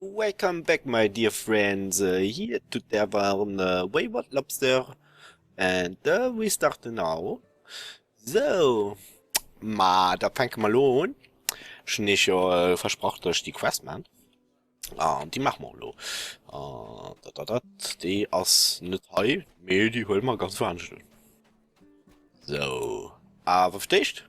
Welcome back, my dear friends. Here to der waren Wayward Lobster, and we start now. So, da fängt mal an. Schon nicht versprochen durch die Quest, man. Und die machen wir lo. Die aus nicht hei, die holen wir ganz veranstaltet. So, aber verstehst?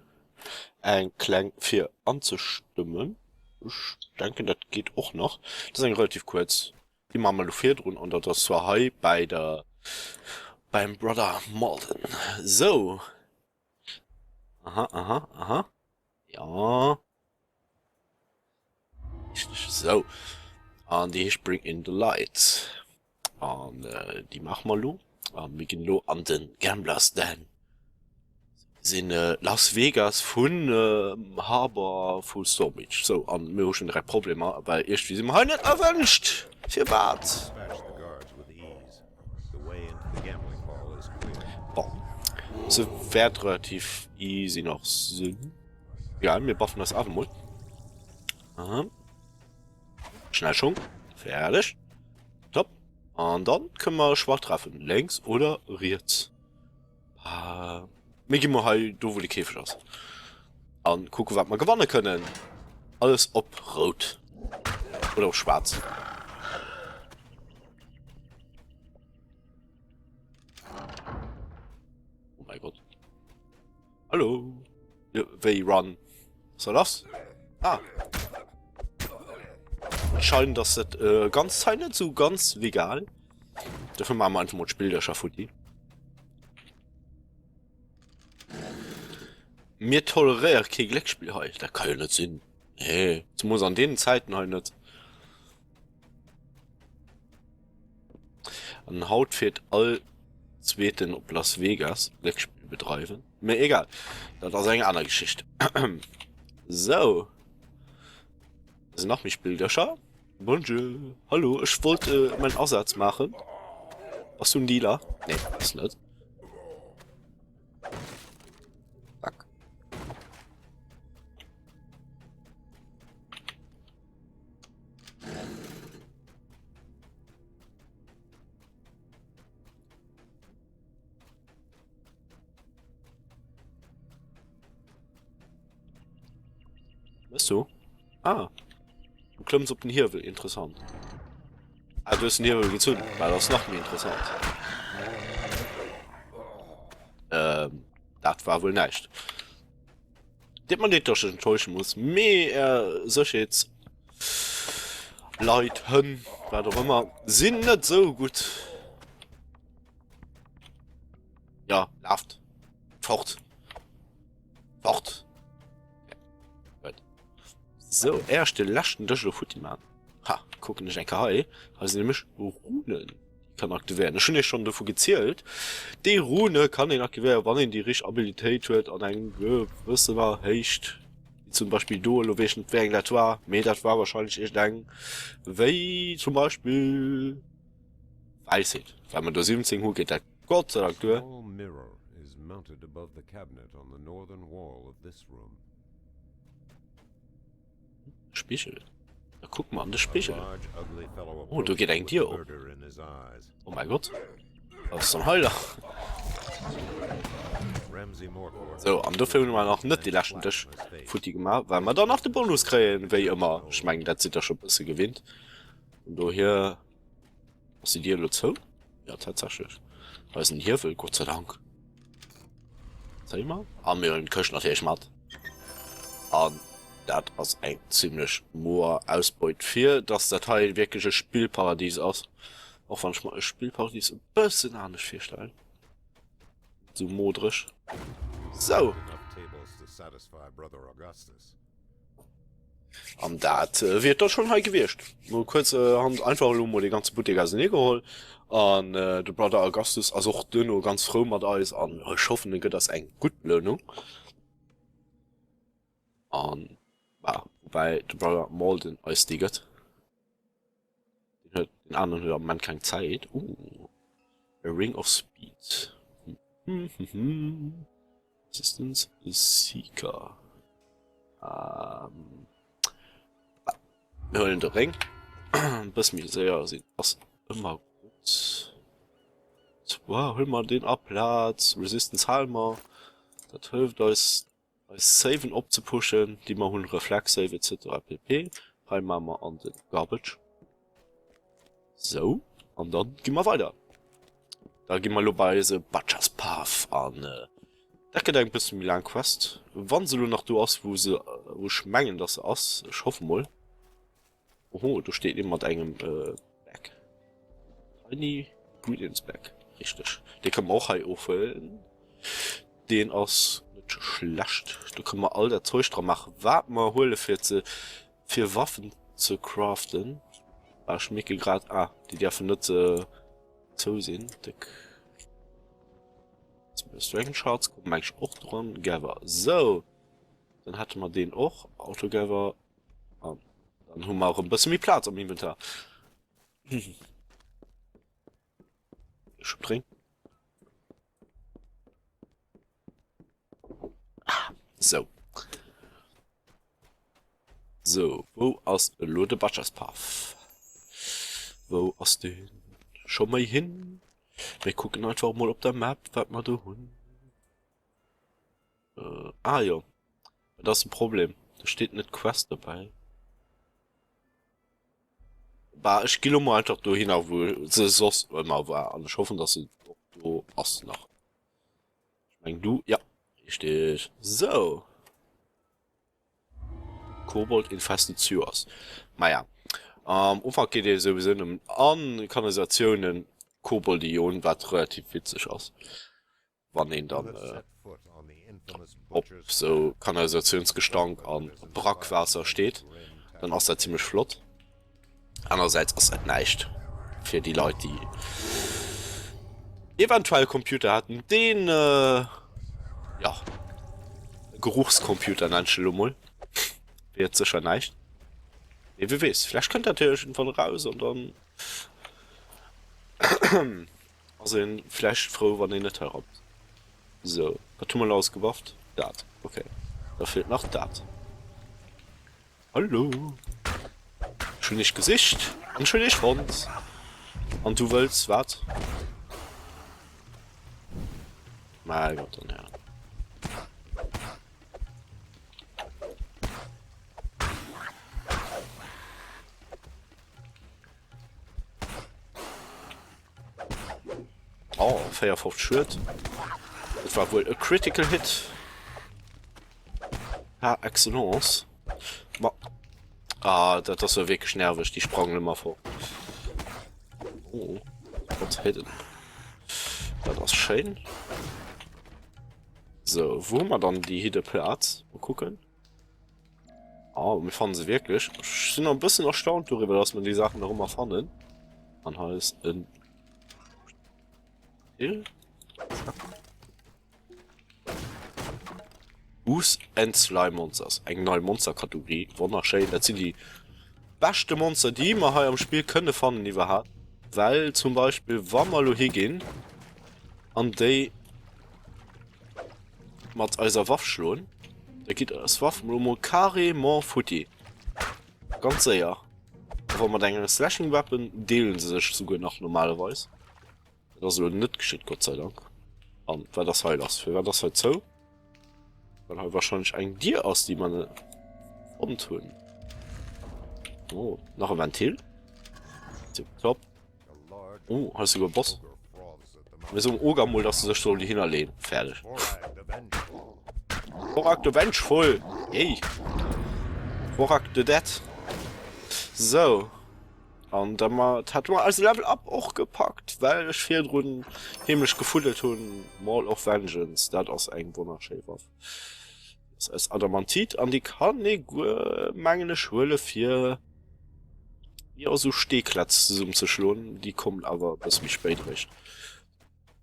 Ein Klang für anzustimmen. Ich denke, das geht auch noch. Das ist ein relativ kurz. Die machen wir noch vier drin und das war hei beim Brother Malden. So. Aha. Ja. So. Und die ich bring in the light. Und die machen wir lo. Und wir gehen lo an den Gamblers Den. Sind Las Vegas von Harbor Full Storage. So, an mir schon drei Probleme, aber erst wie sie mir nicht erwünscht. Für was? Bon. So wird relativ easy noch Sinn. Ja, wir buffen das Abendmut. Aha. Schnell schon. Fertig. Top. Und dann können wir schwach treffen. Längs oder rechts. Wir gehen mal halt da, wo die Käfig ist. Und gucken, was wir gewonnen können. Alles ob rot. Oder auf schwarz. Oh mein Gott. Hallo. Ja, they run. Was soll das? Ah. Scheint, dass das ganz Zeit nicht so ganz legal. Dafür machen wir einfach mal Spiel für die. Mir toleriert kein Glücksspiel halt. Da kann ja nicht sein. Hey, das muss an den Zeiten halt nicht. An Haut fehlt all zweiten ob Las Vegas Glücksspiel betreiben. Mir egal. Das ist eine andere Geschichte. So. Also noch mich Bilder. Bonjour. Hallo, ich wollte meinen Aussatz machen. Hast du einen Dealer? Nee, ist nicht. Fuck. Was so? Ah. Du klimmst auf den Hirvel, interessant. Ah, du hast den Hirvel gezogen, weil das noch mehr interessant. Das war wohl nicht. Das man nicht durch enttäuschen muss. Mehr solche jetzt Leute, was auch immer, sind nicht so gut. Ja, läuft. Fort. So, erste Laschen durch die Futti-Mann. Ha, gucken nicht ein KI. Also nämlich Runen. Die kann aktivieren. Das ist schon davon gezählt. Die Rune kann ihn aktivieren, wann ihn die richtige Abilität hat an ein gewisse war hecht. Wie zum Beispiel Duo, welchen Werk das war. Mir das war wahrscheinlich ich denke. Wie zum Beispiel Weisheit. Wenn man da 17 Uhr geht, der Gott sei Dank durch. Mirror is mounted above the cabinet on the northern wall of this room. Spiegel. Na, guck mal an den Spiegel. Oh, du geht ein Tier um. Oh mein Gott. Was ist so ein Heuler? So, und dafür haben wir noch nicht die Laschen durch Futti gemacht, weil wir dann noch den Bonus kriegen, wie immer. Ich meine, das sieht ja schon ein bisschen gewinnt. Und du hier. Was ist dir dazu? Ja, tatsächlich. Was ist denn hier für? Gott sei Dank. Sag mal. Haben wir einen Köch natürlich matt. Und das ist ein ziemlich moor Ausbeut für das Datei wirklich ein Spielparadies aus. Auch wenn ich mal ein Spielparadies ein bisschen anders vorstellen. So modrisch. So. Und das wird doch schon halt gewischt. Nur kurz haben einfach nur mal die ganze Boutique geholt. Und der Brother Augustus, also auch dünn und ganz froh mit alles an. Ich hoffe, das ist eine gute Löhnung. Und ja, wobei der Brother Malden ausstiegert. Den anderen hat man keine Zeit. A Ring of Speed. Assistance Seeker. Wir holen den Ring. bis mir sehr sieht was immer gut. Wow, hol mal den Abplatz, Resistance Halmer. Das hilft uns, Saven abzupushen, die man hun Reflex Save etc. pp. Heim machen wir an den Garbage. So, und dann gehen wir weiter. Da gehen wir bei the Butcher's Path an. Da geht ein bisschen wie lang Quest. Wann soll du noch du aus, wo schmengen das aus? Ich hoffe mal. Oho, du steht immer mit einem Back. Tiny Ingredients Back. Richtig. Den kann man auch hier auffüllen. Den aus nicht schlecht. Da können wir all der Zeug dran machen. Warte mal, hole für Waffen zu craften. Ich schmecke gerade, die dürfen nicht zusehen. Dragon Shards kommen eigentlich auch dran. Gather. So. Dann hatten wir den auch. Auto Gather. Dann haben wir auch ein bisschen mehr Platz am Inventar. Spring. So. So, wo aus Lode Butcher's Path? Wo aus den? Schon mal hin. Wir gucken einfach mal auf der Map, was wir da haben. Ja. Das ist ein Problem. Da steht nicht Quest dabei. Aber ich gehe mal einfach da hin, wo sie sonst immer war. Und ich hoffe, dass sie da hast noch. Ich meine, du, ja. Hier steht. So. Kobold infested Sewers. Naja. Umfang geht es sowieso um Kanalisationen, Koboldion, was relativ witzig ist. Wann ihn dann ob so Kanalisationsgestank an Brackwasser steht, dann ist er ziemlich flott. Andererseits ist es nicht für die Leute, die eventuell Computer hatten, den ja, Geruchscomputer einstellen mal. Wird sicher nicht. Nee, wie weiß, vielleicht könnt ihr natürlich von raus und dann also vielleicht froh, wann ihr nicht habt. So, was tun wir ausgewafft? Dat, okay. Da fehlt noch dat. Hallo. Schönes Gesicht und schönes Front. Und du willst was? Mein Gott und Herr. Oh, Firefox Shirt. Das war wohl a critical hit. Ja, Excellence. Das war wirklich nervig, die sprangen immer vor. Oh, what's hidden? Ja, das ist schön. So, wo haben wir dann die Hidden Platz? Mal gucken. Wir fanden sie wirklich. Ich bin noch ein bisschen erstaunt darüber, dass man die Sachen noch immer fanden. Dann heißt in Us and Slime Monsters. Eine neue Monsterkategorie. Wunderschön. Das sind die beste Monster, die man hier im Spiel können fanden, die wir haben. Weil zum Beispiel, wenn wir hier gehen und die mit unserer Waffe schlagen, da geht das Waffen carrément Futti. Ganz sehr. Wenn man denkt, Slashing Weapon dealen sie sich sogar noch normalerweise. Das ist nicht geschieht, Gott sei Dank. Und wer das halt ist, für wer das halt so, dann halt wahrscheinlich ein Tier aus, die man umtun. Oh, noch ein Ventil. Top. Oh, hast du sogar Boss. Mit so einem Ogermul, dass du sich so hinlehnen. Fertig. Vorak the Vengeful. Hey. Vorak the Dead. So. Und dann hat man als Level Up auch gepackt, weil ich viel drin himmlisch gefuddelt und Mall of Vengeance, das ist ein wunderschön Waffe. Das heißt Adamantit an die kann ich meine Schwelle für ja so Stehklatz zu schlagen, die kommen aber bis mich spät recht.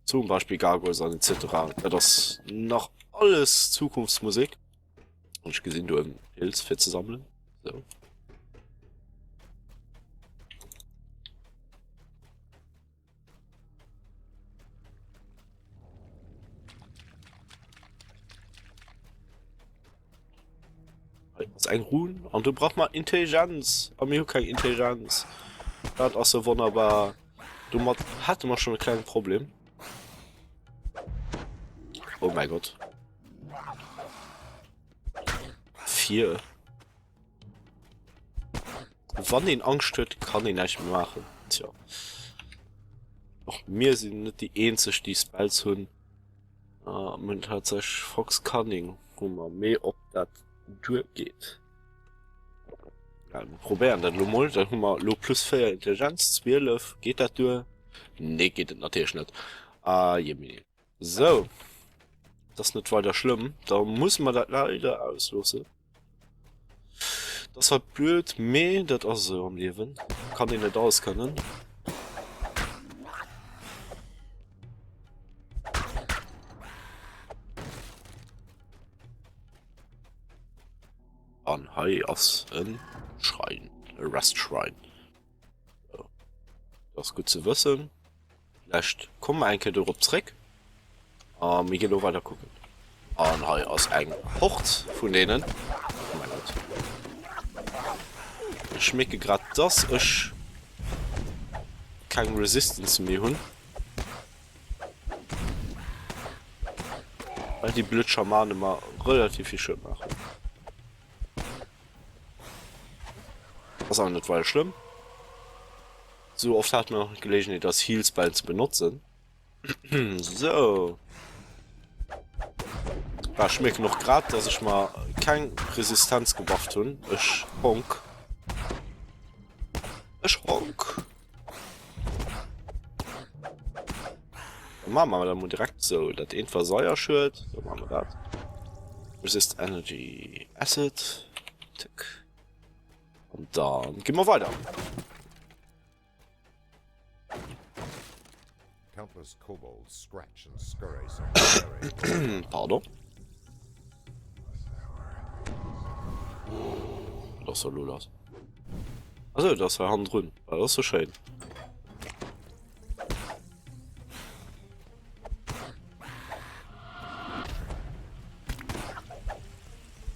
Zum Beispiel Gargoyles etc. Ja, das noch alles Zukunftsmusik. Und ich gesehen, du im Pilz für zu sammeln. So. ein Ruhen und du brauchst mal Intelligenz, aber mir keine Intelligenz. Das ist so wunderbar. Hatte man schon ein kleines Problem. Oh mein Gott. 4. Wann den Angst hat, kann ich nicht mehr machen. Tja. Auch mir sind nicht die einzigen, die Spells haben. Man hat sich Fox Cunning, wo man mehr ob das durchgeht. Ja, wir probieren das mal, dann haben wir plus 4 Intelligenz, 12, geht das durch? Ne, geht das natürlich nicht. Jemini. So. Das ist nicht weiter schlimm, da muss man das leider auslösen. Das ist halt blöd, mehr das ist so am Leben. Kann ich nicht auskennen. An Hai aus ein Schrein, ein Restschrein. So. Das ist gut zu wissen. Vielleicht kommen wir ein bisschen darauf zurück. Wir gehen noch weiter gucken. An Hai aus ein Hort von denen. Oh mein Gott. Ich schmecke gerade, dass ich keine Resistance mehr habe. Weil die Blitschamanen immer relativ viel Schild machen. Das ist auch nicht weiter schlimm. So oft hat man noch Gelegenheit, das Heal-Spell zu benutzen. So. Da schmeckt noch gerade, dass ich mal keine Resistenz gebracht habe. Ich honk. Dann machen wir dann mal direkt so. Das einfach Säuerschild. So machen wir das. Resist Energy Acid. Tick. Und dann gehen wir weiter. Countless kobolds scratch and scurry some Pardon. Das soll los. Also, das ist Hand drin. Das ist so schön.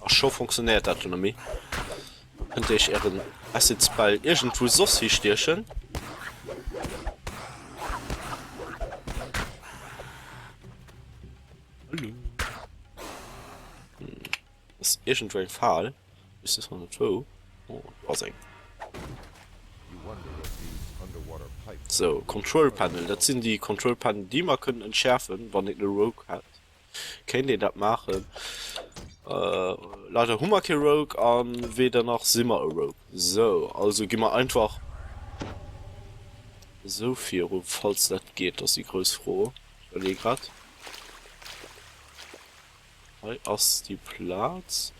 Ach, schon funktioniert das Autonomie. Könnte ich ihren Acid-Spell irgendwo so stierchen? Hallo. Das ist irgendwo ein Fall. Ist das noch nicht so? Oh, was ein. So, Control Panel. Das sind die Control Panel, die man können entschärfen, wenn ich eine Rogue hat. Können die das machen? Leider Hummer Rogue an weder noch Simmer Rogue. So, also gehen wir einfach so viel, falls das geht, dass die größte froh. Ich überlege gerade. Aus die Platz.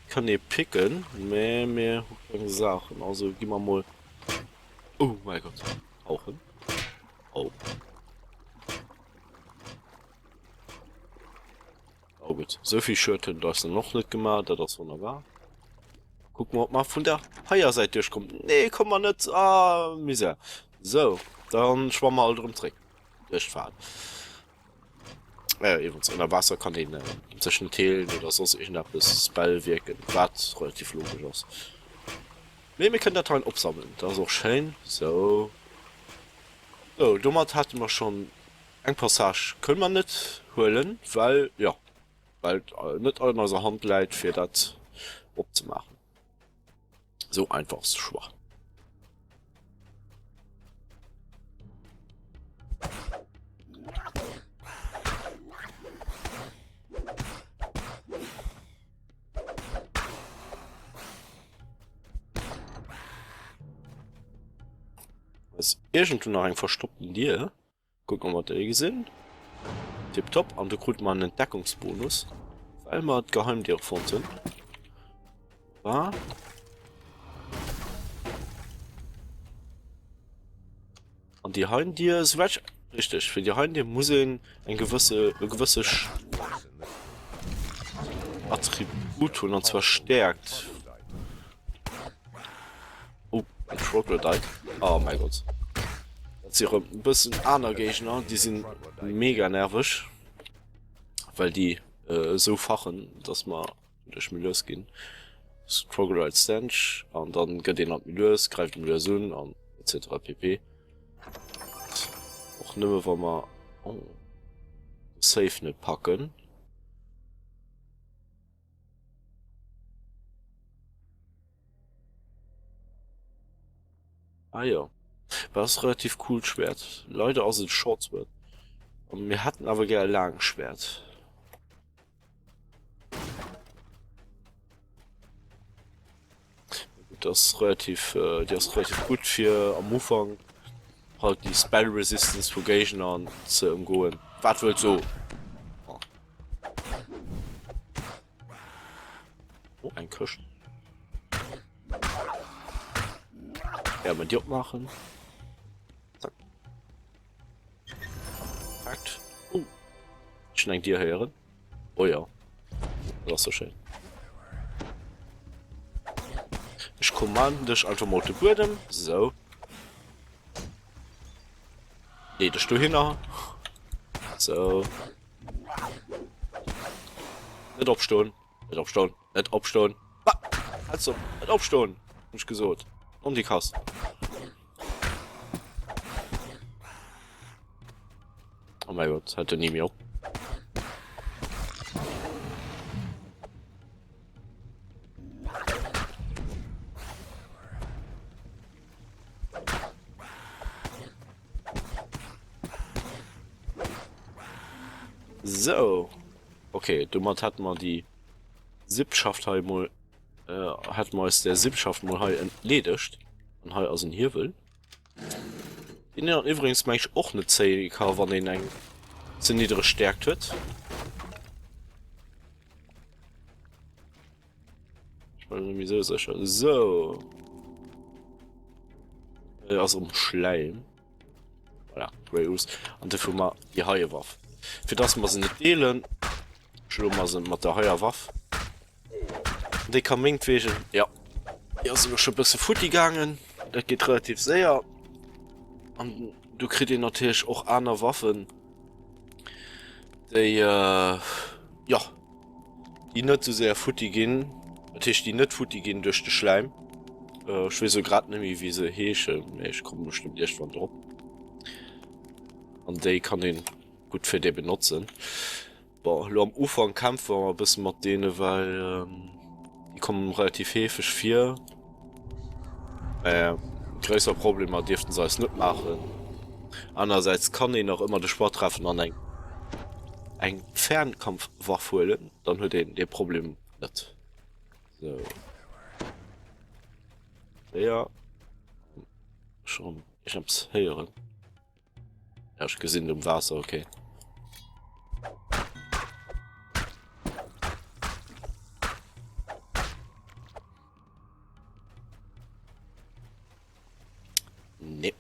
Kann ihr picken, mehr Sachen. Also gehen wir mal. Oh mein Gott. Auch hin. Oh. Oh gut. So viel Schürten da ist noch nicht gemacht, das ist wunderbar. Gucken wir, ob man von der Haier-Seite durchkommt. Nee, kommt man nicht. Misere. So, dann schwammen wir halt drum Trick. Durchfahren. Übrigens, in der Wasser kann den zwischen Teilen oder so irgendetwas Spell wirken. Was relativ logisch ist. Wir können Dateien absammeln. Das ist auch schön. So. So, damit hatten wir schon ein Passage. Können wir nicht holen, weil, ja. Weil nicht in unserer Hand leid für das abzumachen. So einfach ist schwach. Was irgendwo noch einen verstoppten Dir. Gucken wir mal, der gesehen. Tipptopp, und da kriegt man einen Entdeckungsbonus. Weil man das Geheimtier gefunden. War. Und die Heimtier ist richtig. Für die Heimtier muss ein gewisses Attribut tun, und zwar stärkt. Oh, ein Troglodyte. Oh mein Gott. Das sind ein bisschen andere Gegner, die sind mega nervig. Weil die so fachen, dass man durch mir losgehen. Crocodile Stench und dann geht den ab mir los, greift mir so an etc. pp. Auch nimmer wir mal safe nicht packen. Ah ja, was relativ cool Schwert. Leute aus dem Shortsword. Und wir hatten aber gerne lang Schwert. Das ist relativ gut für am Anfang halt die Spell Resistance für Gegner zu umgehen. Was wird so? Oh, ein Kirschen. Ja, mit Job machen. Zack. Fakt. Ich neige dir hören. Oh ja. Das ist so schön. Ich kommande dich einfach mal zu Boden. So. Nee, das du hin. So. Nicht abstehen. Nicht abstehen. Nicht abstehen. Also, nicht abstehen. Nicht gesagt. Um die Kasse. Oh mein Gott, hatte nie mehr. So. Okay, dummer hat man die Sippschaft halt mal, hat man aus der Sippschaft mal halt entledigt. Und halt aus dem hier will. Den ja übrigens mag ich auch eine CK, wenn den ein zu niedrig stärkt wird. Ich bin nämlich so sicher. So. Aus dem Schleim. Ja, Greyhouse. Und dafür mal die Heuerwaffe. Für das wir sie nicht delen, schlug wir sie mit der Heuerwaffe. Die kann irgendwie, ja. Ja, sind schon ein bisschen Futti gegangen. Das geht relativ sehr. Und du kriegst natürlich auch andere Waffen, die, ja, die nicht so sehr Futti gehen. Natürlich die nicht Futti gehen durch den Schleim. Ich weiß so gerade nicht, wie sie heißen. Ich komme bestimmt erst mal drauf. Und die kann den gut für die benutzen. Boah, nur am Anfang kämpfen wir ein bisschen mit denen, weil die kommen relativ häufig für. Größer Problem dürften sie es nicht machen. Andererseits kann ich noch immer den Sport treffen an ein Fernkampfwaffe holen, dann hat den Problem nicht. So. Ja. Schon. Ich hab's hören. Ja, ich gesehen im Wasser, okay. Nee.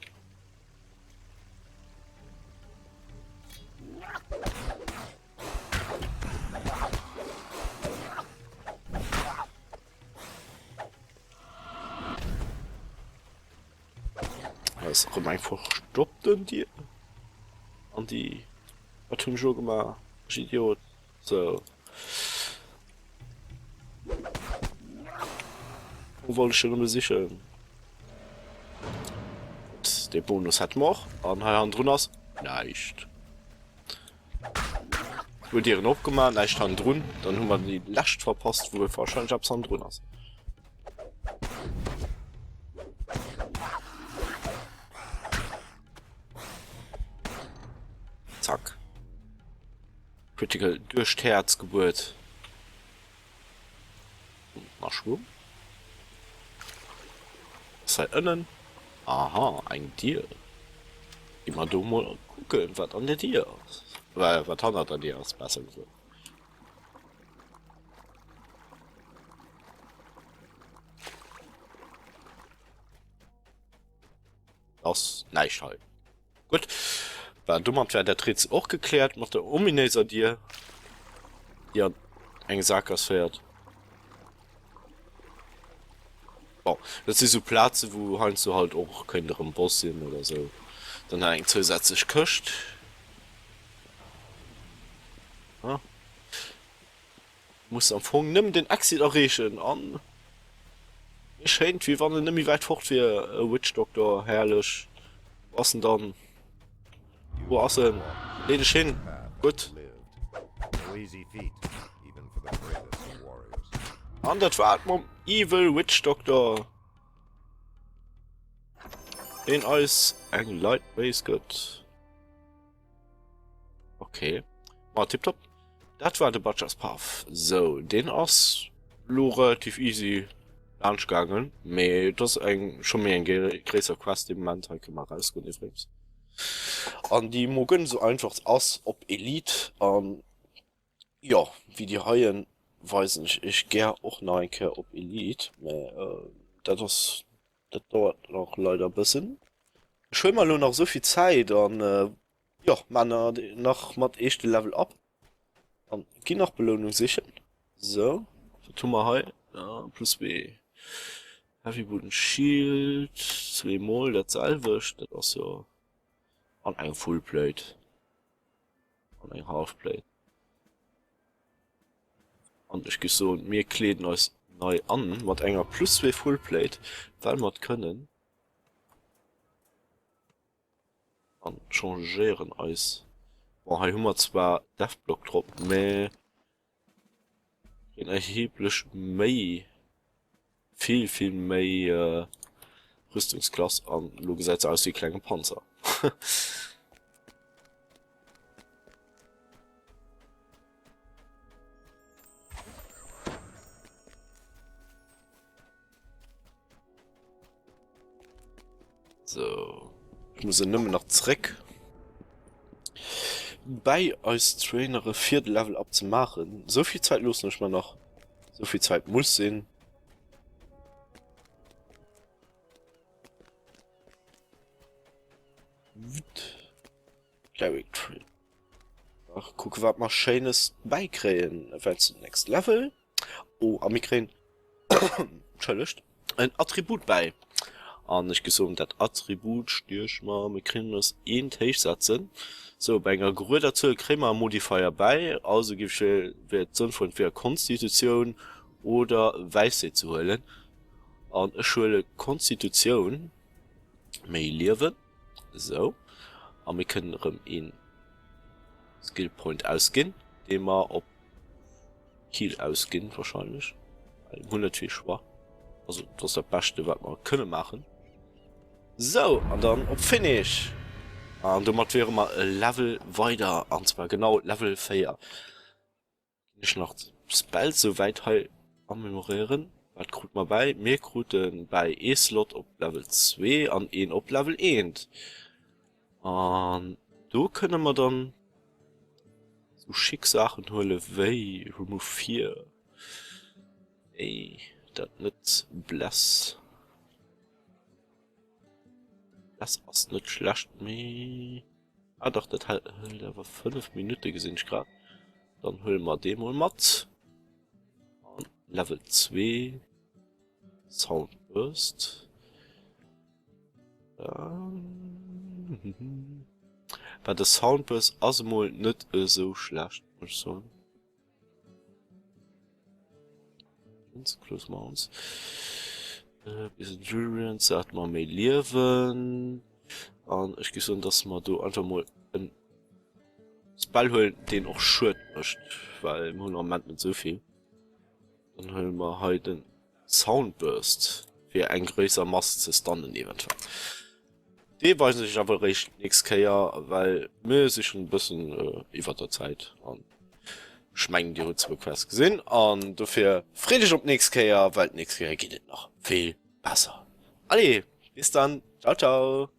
Das ist auch einfach stoppt und die. Und die. Was tun schon gemacht? Ich Idiot. So. Wo wollte ich schon mal sichern? Der Bonus hat man auch. An Hand runners. Nicht. Wird ihren abgemacht, leicht Hand run. Dann haben wir die Last verpasst, wo wir wahrscheinlich ab Hand runners. Zack. Critical durch Herzgeburt. Nachschwung. Was halt innen? Aha, ein Tier. Immer du mal gucken, was an der Tier ist. Weil, was hat an dir ist besser gesagt. Das leicht halt. Gut. War dummer wäre der Rätsel auch geklärt, macht der Omineser dir. Ja, ein Sackers fährt. Oh, das ist so Platz, wo halt so halt auch kein Boss sind oder so. Dann ein zusätzlich köcht. Ja. muss am Fong nimm den Exit errechen an. Es scheint wie wann er nimi weit fort wie Witch Doctor herrlich. Was denn dann? Wo ist denn? Lede ich hin. Gut. Lived. No easy feat, even for the bravest of warriors. Und das war mein Evil Witch Doctor. Den als ein Light Base Gott. Okay. Mal tipptopp. Das war der Butcher's Path. So, den ist relativ easy angegangen. Aber das ist schon mehr ein größer Quest, den man halt mal rausgehen übrigens. Und die mogen so einfach aus, ob Elite. Ja, wie die Haien, weiß nicht. Ich gehe auch noch ein Kehr ob Elite. Aber das dauert noch leider ein bisschen. Ich will mal nur noch so viel Zeit und ja, man noch mal erste Level ab. Und geh nach Belohnung sichern. So, so tun wir halt. Ja, plus B. Heavy Wooden Shield, 2 Mal, das Salvisch, das ist so. Und ein Fullplate. Und ein Halfplate. Und ich gehe so, mir kleden uns neu an, mit einer plus 2 Fullplate, weil wir können. Und changieren uns. Boah, hier haben wir zwar Deathblock drauf, aber in erheblich mehr, viel mehr Rüstungsklasse an Logisität aus wie kleine Panzer. So, ich muss nicht mehr noch zurück. Bei als Trainer 4. Level abzumachen. So viel Zeit los nicht mehr noch. So viel Zeit muss sein. Cleric Tree. Ach, guck, was mal Schönes beikriegen. Wenn's Next Level. Oh, am Mikren. Entschuldigt. Ein Attribut bei. Und ich gesungen, das Attribut stürch mal, wir können das in Tisch setzen. So, bei einer Größe dazu kriegen wir einen Modifier bei, also gibt es wird sinnvoll für Konstitution oder Weisheit zu holen. Und ich hole Konstitution, mehr Leben, so. Und wir können einen Skillpoint ausgehen, den wir auf Kill ausgehen, wahrscheinlich. 100 viel schwach. Also, das ist das Beste, was wir können machen. So, und dann auf Finish. Und damit wäre mal ein Level weiter, und zwar genau Level 4. Ich noch Spell so weit halt am memorieren. Was kriegt man bei? Wir kriegen bei E-Slot auf Level 2 und 1 auf Level 1. Und da können wir dann so schick Sachen holen wie Remove 4. Ey, das nicht Bless. Das ist nicht schlecht mehr. Ah doch, das halt, da war 5 Minuten gesehen ich gerade. Dann holen wir den mal mit. Und Level 2. Soundburst. Bei der Soundburst ist mal nicht so schlecht, muss ich sagen. Close Mounts. Bis Endurance sagt man mehr Leben. Und ich gehe so, dass man da einfach mal einen Spell holen, den auch schürt möchte. Weil im Moment nicht so viel. Dann holen wir halt den Soundburst. Für ein größer Mast zu stunnen eventuell. Die weiß ich aber recht nichts Jahr, weil mir sich schon ein bisschen über der Zeit und schmecken die Rützburg Quest gesehen und dafür friedlich um nächstes Jahr, weil nächstes Jahr geht es noch viel besser. Alle, bis dann, ciao ciao.